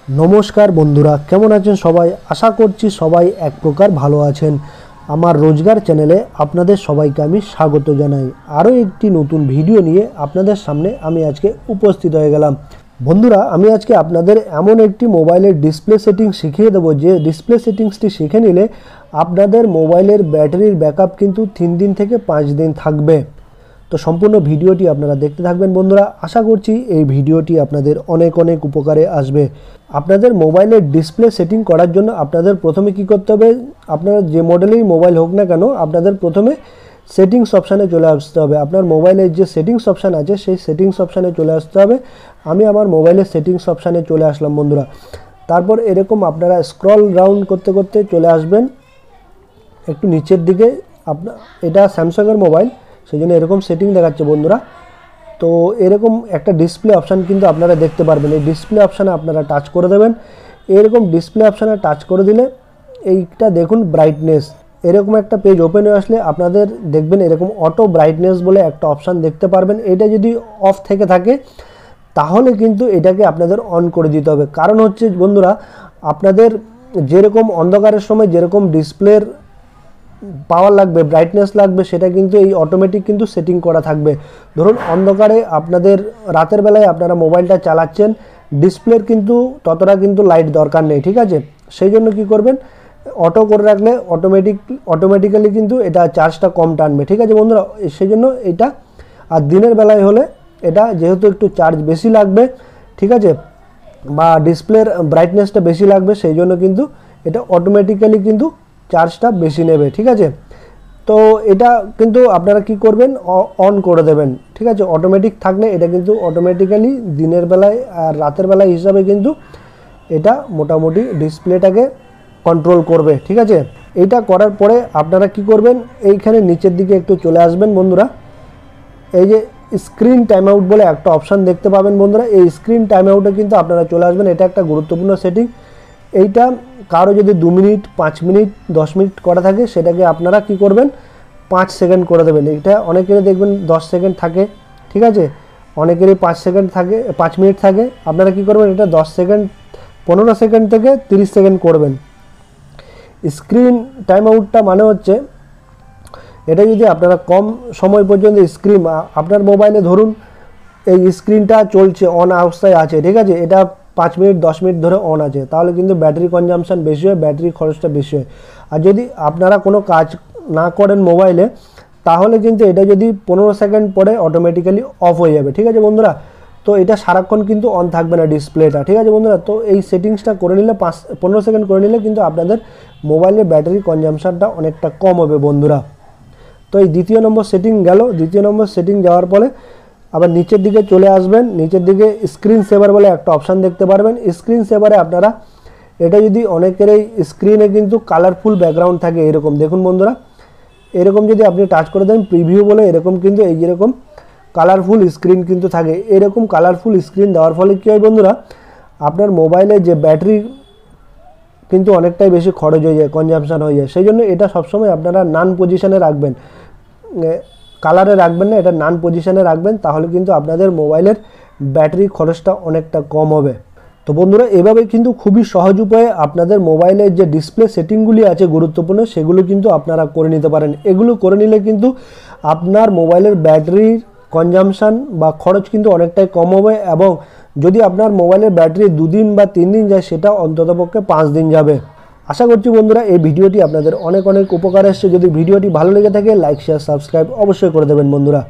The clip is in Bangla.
नमस्कार बंधुरा केमन आছেন সবাই आशा করছি সবাই এক প্রকার ভালো আছেন। আমার রোজগার চ্যানেলে আপনাদের সবাইকে আমি স্বাগত জানাই। আরও একটি নতুন ভিডিও নিয়ে আপনাদের সামনে আমি আজকে উপস্থিত হয়ে গেলাম। বন্ধুরা আমি আজকে আপনাদের এমন একটি মোবাইলের ডিসপ্লে সেটিংস শিখিয়ে দেব যে ডিসপ্লে সেটিংসটি শিখে নিলে আপনাদের মোবাইলের ব্যাটারির ব্যাকআপ কিন্তু 3 দিন থেকে 5 দিন থাকবে। তো সম্পূর্ণ ভিডিওটি আপনারা দেখতে থাকবেন বন্ধুরা। আশা করছি এই ভিডিওটি আপনাদের অনেক অনেক উপকারে আসবে। আপনাদের মোবাইলের ডিসপ্লে সেটিং করার জন্য আপনাদের প্রথমে কি করতে হবে, আপনারা যে মডেলেরই মোবাইল হোক না কেন আপনাদের প্রথমে সেটিংস অপশানে চলে আসতে হবে। আপনার মোবাইলের যে সেটিংস অপশান আছে সেই সেটিংস অপশানে চলে আসতে হবে। আমি আমার মোবাইলের সেটিংস অপশানে চলে আসলাম বন্ধুরা। তারপর এরকম আপনারা স্ক্রল ডাউন করতে করতে চলে আসবেন একটু নিচের দিকে। এটা স্যামসাংয়ের মোবাইল, সেই জন্য এরকম সেটিং দেখাচ্ছে বন্ধুরা। তো এরকম একটা ডিসপ্লে অপশান কিন্তু আপনারা দেখতে পারবেন। এই ডিসপ্লে অপশানে আপনারা টাচ করে দেবেন। এরকম ডিসপ্লে অপশানে টাচ করে দিলে এইটা দেখুন ব্রাইটনেস, এরকম একটা পেজ ওপেন হয়ে আসলে আপনাদের দেখবেন এরকম অটো ব্রাইটনেস বলে একটা অপশান দেখতে পারবেন। এটা যদি অফ থেকে থাকে তাহলে কিন্তু এটাকে আপনাদের অন করে দিতে হবে। কারণ হচ্ছে বন্ধুরা, আপনাদের যেরকম অন্ধকারের সময় যেরকম ডিসপ্লের পাওয়ার লাগবে, ব্রাইটনেস লাগবে, সেটা কিন্তু এই অটোমেটিক কিন্তু সেটিং করা থাকবে। ধরুন অন্ধকারে আপনাদের রাতের বেলায় আপনারা মোবাইলটা চালাচ্ছেন, ডিসপ্লের কিন্তু ততটা কিন্তু লাইট দরকার নেই, ঠিক আছে। সেই জন্য কি করবেন, অটো করে রাখলে অটোমেটিক্যালি কিন্তু এটা চার্জটা কম টানবে, ঠিক আছে বন্ধুরা। সেই জন্য এটা, আর দিনের বেলায় হলে এটা যেহেতু একটু চার্জ বেশি লাগবে, ঠিক আছে, বা ডিসপ্লের ব্রাইটনেসটা বেশি লাগবে, সেই জন্য কিন্তু এটা অটোমেটিক্যালি কিন্তু চার্জটা বেশি নেবে, ঠিক আছে। তো এটা কিন্তু আপনারা কি করবেন, অন করে দেবেন, ঠিক আছে। অটোমেটিক থাকলে এটা কিন্তু অটোমেটিক্যালি দিনের বেলায় আর রাতের বেলায় হিসাবে কিন্তু এটা মোটামুটি ডিসপ্লেটাকে কন্ট্রোল করবে, ঠিক আছে। এইটা করার পরে আপনারা কি করবেন, এইখানে নিচের দিকে একটু চলে আসবেন বন্ধুরা। এই যে স্ক্রিন টাইম আউট বলে একটা অপশান দেখতে পাবেন বন্ধুরা। এই স্ক্রিন টাইম আউটে কিন্তু আপনারা চলে আসবেন। এটা একটা গুরুত্বপূর্ণ সেটিং। এইটা কারো যদি 2 মিনিট 5 মিনিট 10 মিনিট করা থাকে সেটাকে আপনারা কি করবেন 5 সেকেন্ড করে দেবেন। এটা অনেকেরই দেখবেন 10 সেকেন্ড থাকে, ঠিক আছে, অনেকেরই 5 সেকেন্ড থাকে, 5 মিনিট থাকে। আপনারা কি করবেন, এটা 10 সেকেন্ড 15 সেকেন্ড থেকে 30 সেকেন্ড করবেন। স্ক্রিন টাইম আউটটা মানে হচ্ছে এটা যদি আপনারা কম সময় পর্যন্ত স্ক্রিন, আপনার মোবাইলে ধরুন এই স্ক্রিনটা চলছে, অন অবস্থায় আছে, ঠিক আছে, এটা 5 মিনিট 10 মিনিট ধরে অন আছে, তাহলে কিন্তু ব্যাটারি কনজাম্পশান বেশি হয়, ব্যাটারি খরচটা বেশি হয়। আর যদি আপনারা কোনো কাজ না করেন মোবাইলে, তাহলে কিন্তু এটা যদি 15 সেকেন্ড পরে অটোমেটিক্যালি অফ হয়ে যাবে, ঠিক আছে বন্ধুরা। তো এটা সারাক্ষণ কিন্তু অন থাকবে না ডিসপ্লেটা, ঠিক আছে বন্ধুরা। তো এই সেটিংসটা করে নিলে 15 সেকেন্ড করে নিলে কিন্তু আপনাদের মোবাইলের ব্যাটারি কনজাম্পশানটা অনেকটা কম হবে বন্ধুরা। তো এই দ্বিতীয় নম্বর সেটিং গেল। দ্বিতীয় নম্বর সেটিং যাওয়ার পরে আবার নিচের দিকে চলে আসবেন। নিচের দিকে স্ক্রিন সেভার বলে একটা অপশান দেখতে পারবেন। স্ক্রিন সেভারে আপনারা, এটা যদি অনেকেরই স্ক্রিনে কিন্তু কালারফুল ব্যাকগ্রাউন্ড থাকে, এরকম দেখুন বন্ধুরা, এরকম যদি আপনি টাচ করে দেন প্রিভিউ বলে, এরকম কিন্তু এই যেরকম কালারফুল স্ক্রিন কিন্তু থাকে। এরকম কালারফুল স্ক্রিন দেওয়ার ফলে কী হয় বন্ধুরা, আপনার মোবাইলে যে ব্যাটারি কিন্তু অনেকটাই বেশি খরচ হয়ে যায়, কনজাম্পশান হয়ে যায়। সেই জন্য এটা সবসময় আপনারা নান পজিশানে রাখবেন, কালারে রাখবেন না, এটা নান পজিশানে রাখবেন, তাহলে কিন্তু আপনাদের মোবাইলের ব্যাটারি খরচটা অনেকটা কম হবে। তো বন্ধুরা এভাবে কিন্তু খুবই সহজ উপায়ে আপনাদের মোবাইলের যে ডিসপ্লে সেটিংগুলি আছে গুরুত্বপূর্ণ, সেগুলো কিন্তু আপনারা করে নিতে পারেন। এগুলো করে নিলে কিন্তু আপনার মোবাইলের ব্যাটারির কনজাম্পশান বা খরচ কিন্তু অনেকটাই কম হবে, এবং যদি আপনার মোবাইলের ব্যাটারি 2 দিন বা 3 দিন যায়, সেটা অন্ততপক্ষে 5 দিন যাবে। আশা করছি বন্ধুরা এই ভিডিওটি আপনাদের অনেক অনেক উপকার এসেছে। যদি ভিডিওটি ভালো লেগে থাকে লাইক শেয়ার সাবস্ক্রাইব অবশ্যই করে দেবেন বন্ধুরা।